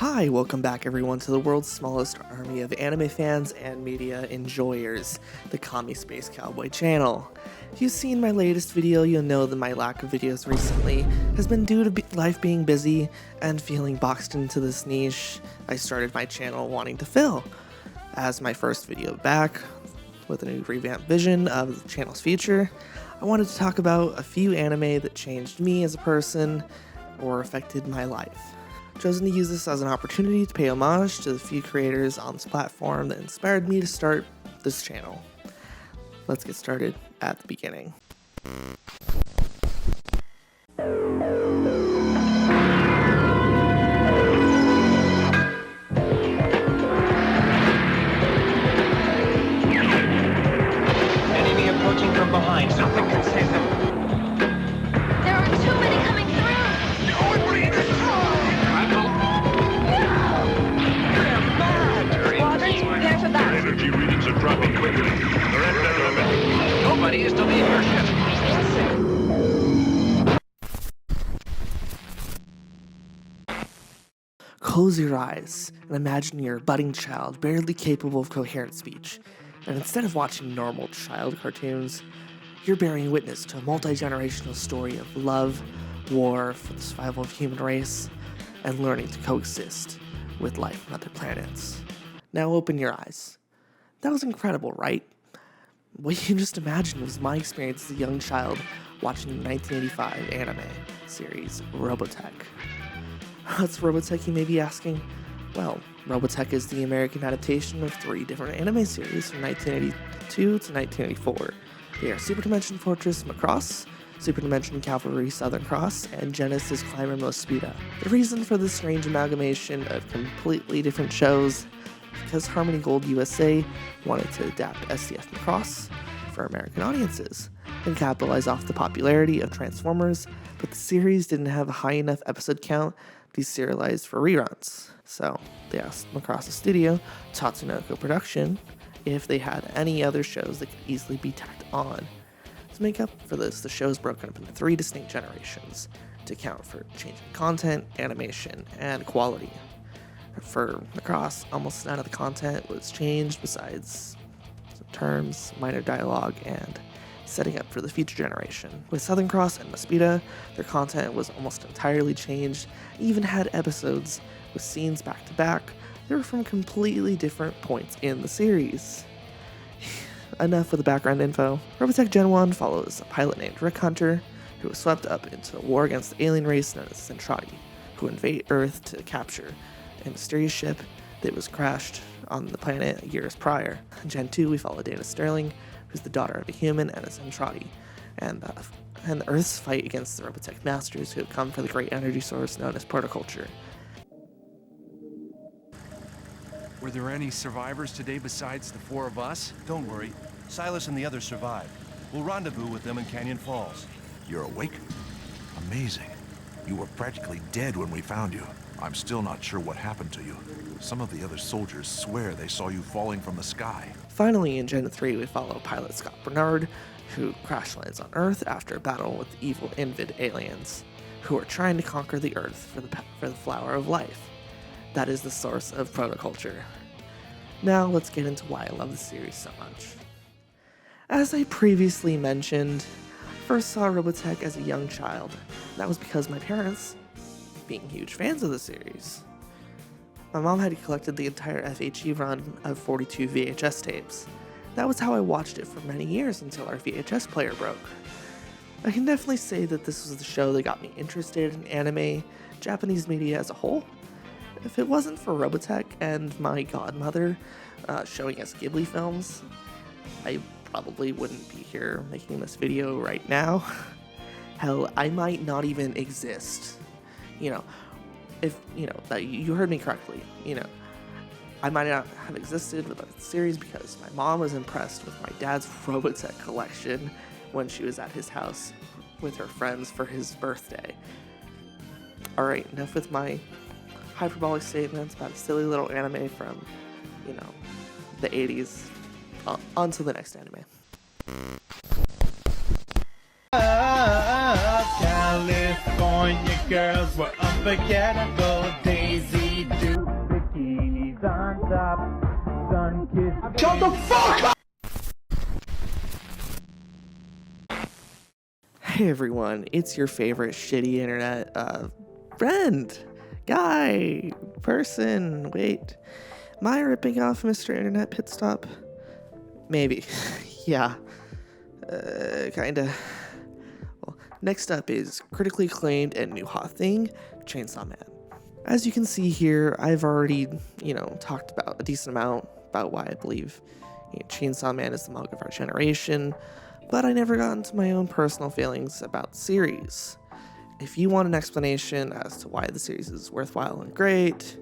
Hi, welcome back everyone to the world's smallest army of anime fans and media enjoyers, the Kami Space Cowboy channel. If you've seen my latest video, you'll know that my lack of videos recently has been due to life being busy and feeling boxed into this niche I started my channel wanting to fill. As my first video back, with a new revamped vision of the channel's future, I wanted to talk about a few anime that changed me as a person or affected my life. I've chosen to use this as an opportunity to pay homage to the few creators on this platform that inspired me to start this channel. Let's get started at the beginning. Enemy approaching from behind. Something can save them. There are too many coming through! Squadrons, prepare for battle. Energy readings are dropping quickly. They're at their limit. Nobody is to leave your ship. Close your eyes and imagine you're a budding child barely capable of coherent speech. And instead of watching normal child cartoons, you're bearing witness to a multi-generational story of love, war for the survival of the human race, and learning to coexist with life on other planets. Now open your eyes. That was incredible, right? What you just imagined was my experience as a young child watching the 1985 anime series Robotech. What's Robotech, you may be asking? Well, Robotech is the American adaptation of 3 different anime series from 1982 to 1984. They are Super Dimension Fortress Macross, Super Dimension Cavalry Southern Cross, and Genesis Climber Mospeada. The reason for this strange amalgamation of completely different shows is because Harmony Gold USA wanted to adapt SDF Macross for American audiences and capitalize off the popularity of Transformers, but the series didn't have a high enough episode count to be serialized for reruns. So they asked Macross Studio, Tatsunoko Production, if they had any other shows that could easily be tacked on. To make up for this, the show is broken up into 3 distinct generations to account for changing content, animation, and quality. For Macross, almost none of the content was changed besides some terms, minor dialogue, and setting up for the future generation. With Southern Cross and Mospeada, their content was almost entirely changed, even had episodes with scenes back to back that were from completely different points in the series. Enough with the background info. Robotech Gen 1 follows a pilot named Rick Hunter, who was swept up into a war against the alien race known as Zentradi, who invade Earth to capture a mysterious ship that was crashed on the planet years prior. In Gen 2, we follow Dana Sterling, who's the daughter of a human and a Zentradi, and the Earth's fight against the Robotech Masters, who have come for the great energy source known as protoculture. Were there any survivors today besides the 4 of us? Don't worry. Silas and the others survived. We'll rendezvous with them in Canyon Falls. You're awake? Amazing. You were practically dead when we found you. I'm still not sure what happened to you. Some of the other soldiers swear they saw you falling from the sky. Finally, in Gen 3, we follow pilot Scott Bernard, who crash lands on Earth after a battle with the evil Invid aliens, who are trying to conquer the Earth for the flower of life. That is the source of protoculture. Now let's get into why I love the series so much. As I previously mentioned, I first saw Robotech as a young child. That was because my parents, being huge fans of the series. My mom had collected the entire FHE run of 42 VHS tapes. That was how I watched it for many years until our VHS player broke. I can definitely say that this was the show that got me interested in anime, Japanese media as a whole. If it wasn't for Robotech and my godmother showing us Ghibli films, I probably wouldn't be here making this video right now. Hell, I might not even exist. If, you heard me correctly, I might not have existed without the series because my mom was impressed with my dad's Robotech collection when she was at his house with her friends for his birthday. Alright, enough with my hyperbolic statements about a silly little anime from, the 80s. On to the next anime. California girls were unforgettable. Daisy Duke. Hey everyone, it's your favorite shitty internet friend, guy, person. Wait, am I ripping off Mr. Internet Pit Stop? Maybe. Yeah. Kinda. Well, next up is critically acclaimed and new hot thing, Chainsaw Man. As you can see here, I've already, talked about a decent amount about why I believe Chainsaw Man is the manga of our generation, but I never got into my own personal feelings about the series. If you want an explanation as to why the series is worthwhile and great,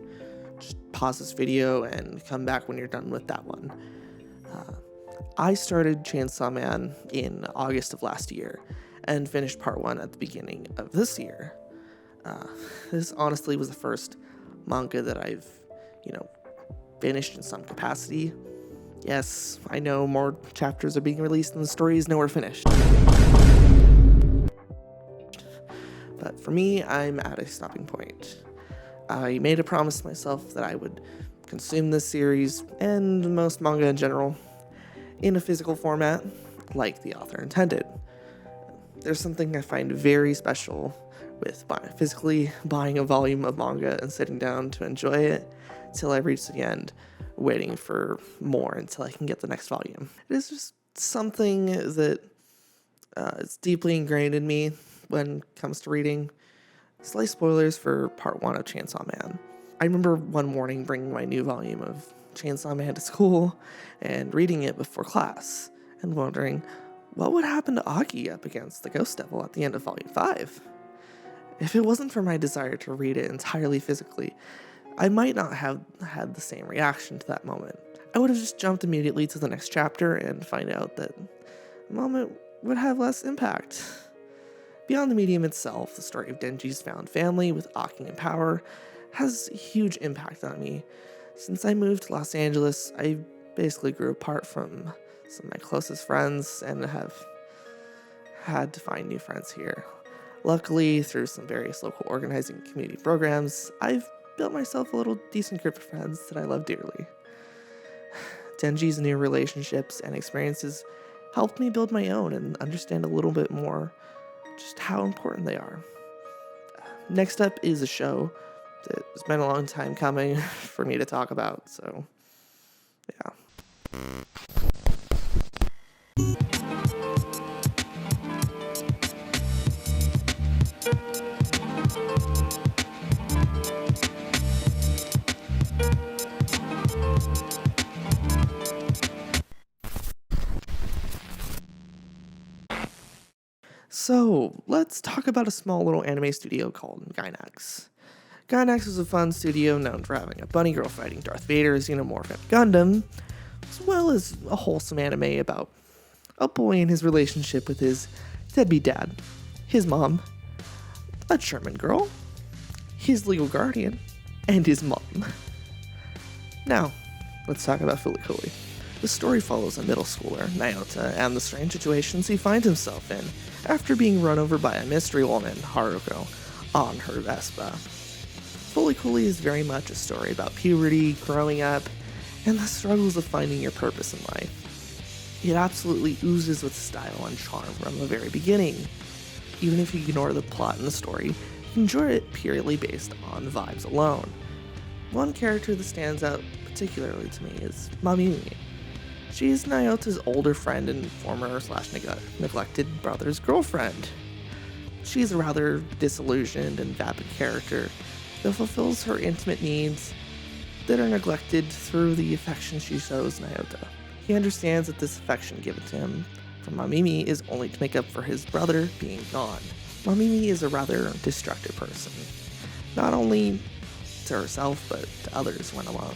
just pause this video and come back when you're done with that one. I started Chainsaw Man in August of last year and finished part 1 at the beginning of this year. This honestly was the first manga that I've, finished in some capacity. Yes, I know more chapters are being released and the story is nowhere finished. But for me, I'm at a stopping point. I made a promise to myself that I would consume this series, and most manga in general, in a physical format, like the author intended. There's something I find very special with physically buying a volume of manga and sitting down to enjoy it till I reach the end, waiting for more until I can get the next volume. It is just something that is deeply ingrained in me when it comes to reading. Slight spoilers for part 1 of Chainsaw Man. I remember one morning bringing my new volume of Chainsaw Man to school and reading it before class and wondering what would happen to Aki up against the Ghost Devil at the end of volume 5. If it wasn't for my desire to read it entirely physically, I might not have had the same reaction to that moment. I would have just jumped immediately to the next chapter and find out that the moment would have less impact. Beyond the medium itself, the story of Denji's found family with Aki in power has a huge impact on me. Since I moved to Los Angeles, I basically grew apart from some of my closest friends and have had to find new friends here. Luckily, through some various local organizing community programs, I've built myself a little decent group of friends that I love dearly. Denji's new relationships and experiences helped me build my own and understand a little bit more just how important they are. Next up is a show that has been a long time coming for me to talk about, so yeah. So, let's talk about a small little anime studio called Gainax. Gainax is a fun studio known for having a bunny girl fighting Darth Vader's Xenomorph and Gundam, as well as a wholesome anime about a boy and his relationship with his deadbeat dad, his mom, a German girl, his legal guardian, and his mom. Now, let's talk about Fooly Cooly. The story follows a middle schooler, Naota, and the strange situations he finds himself in after being run over by a mystery woman, Haruko, on her Vespa. Fooly Cooly is very much a story about puberty, growing up, and the struggles of finding your purpose in life. It absolutely oozes with style and charm from the very beginning. Even if you ignore the plot and the story, you can enjoy it purely based on vibes alone. One character that stands out particularly to me is Mamimi. She is Naota's older friend and former/neglected brother's girlfriend. She's a rather disillusioned and vapid character that fulfills her intimate needs that are neglected through the affection she shows Naota. He understands that this affection given to him from Mamimi is only to make up for his brother being gone. Mamimi is a rather destructive person, not only to herself but to others when alone.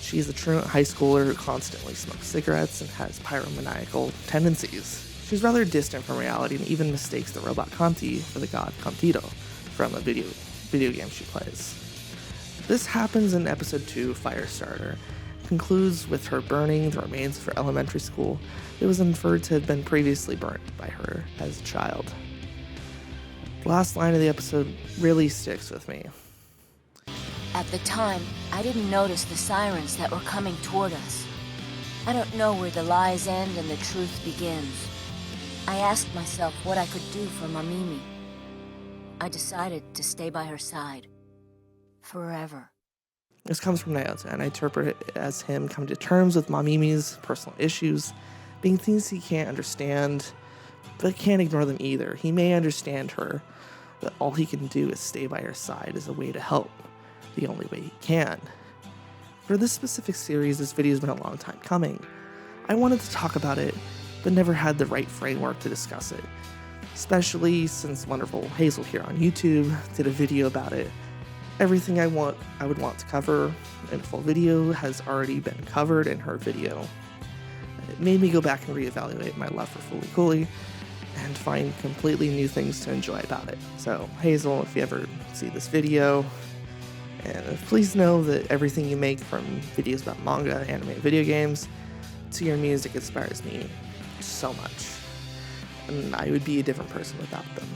She's a truant high schooler who constantly smokes cigarettes and has pyromaniacal tendencies. She's rather distant from reality and even mistakes the robot Conti for the god Contido from a video game she plays. This happens in episode 2, Firestarter. It concludes with her burning the remains of her elementary school that was inferred to have been previously burnt by her as a child. The last line of the episode really sticks with me. At the time, I didn't notice the sirens that were coming toward us. I don't know where the lies end and the truth begins. I asked myself what I could do for Mamimi. I decided to stay by her side. Forever. This comes from Naota, and I interpret it as him coming to terms with Mamimi's personal issues, being things he can't understand, but can't ignore them either. He may understand her, but all he can do is stay by her side as a way to help, the only way he can. For this specific series, this video's been a long time coming. I wanted to talk about it, but never had the right framework to discuss it, especially since wonderful Hazel here on YouTube did a video about it. Everything I would want to cover in a full video has already been covered in her video. It made me go back and reevaluate my love for Fooly Cooly and find completely new things to enjoy about it. So Hazel, if you ever see this video, and please know that everything you make, from videos about manga, anime, video games, to your music, inspires me so much. And I would be a different person without them.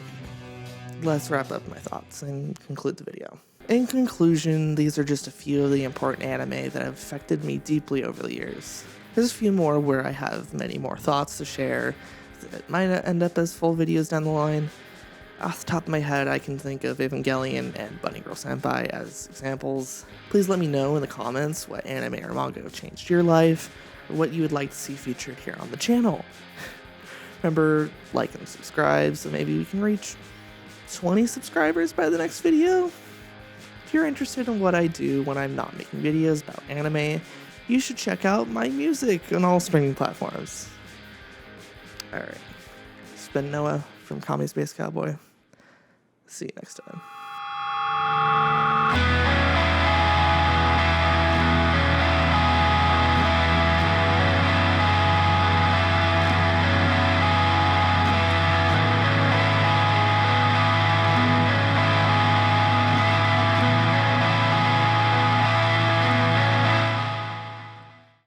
Let's wrap up my thoughts and conclude the video. In conclusion, these are just a few of the important anime that have affected me deeply over the years. There's a few more where I have many more thoughts to share that might end up as full videos down the line. Off the top of my head, I can think of Evangelion and Bunny Girl Senpai as examples. Please let me know in the comments what anime or manga have changed your life, or what you would like to see featured here on the channel. Remember, like and subscribe so maybe we can reach 20 subscribers by the next video. If you're interested in what I do when I'm not making videos about anime, you should check out my music on all streaming platforms. Alright, it's been Noah from Kami Space Cowboy. See you next time.